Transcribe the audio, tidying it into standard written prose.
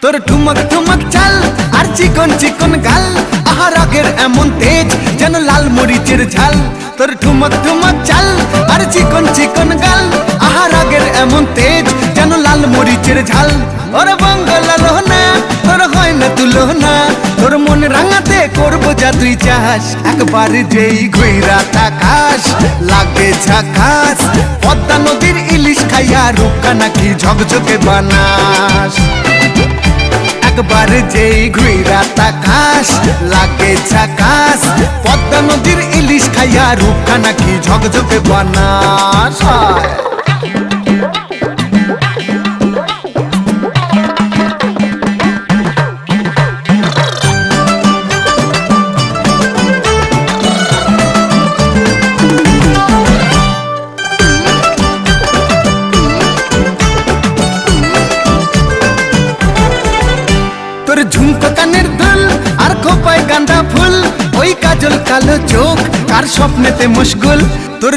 তোর ঠুমক ঠুমক চাল আর চিকন চিকন গাল, আহা রাগের এমন তেজ যেন লাল মরিচের ঝাল। তোর ঠুমক ঠুমক চাল আর চিকন চিকন গাল, আহা রাগের এমন তেজ যেন লাল মরিচের ঝাল। ওরে বাঙ্গালা লোহনা তোর হয় না তুলনা, তোর মন রাঙাতে করবো যা তুই চাস। একবার যেই ঘুইরা তাকাস লাগে ঝাকাস, পদ্মা নদীর ইলিশ খাইয়া রূপকা নাকি ঝকঝকে বানাস। একবার যেই ঘুইরা তাকাস লাগে ঝাকাস, পদ্মা নদীর ইলিশ খাইয়া রূপকা নাকি ঝকঝকে বানাস। তোর ঝুমকো কানের দুল আর খোপায় গাঁদা ফুল, ওই কাজল কালো চোখ কার স্বপ্নেতে মুশগুল। তোর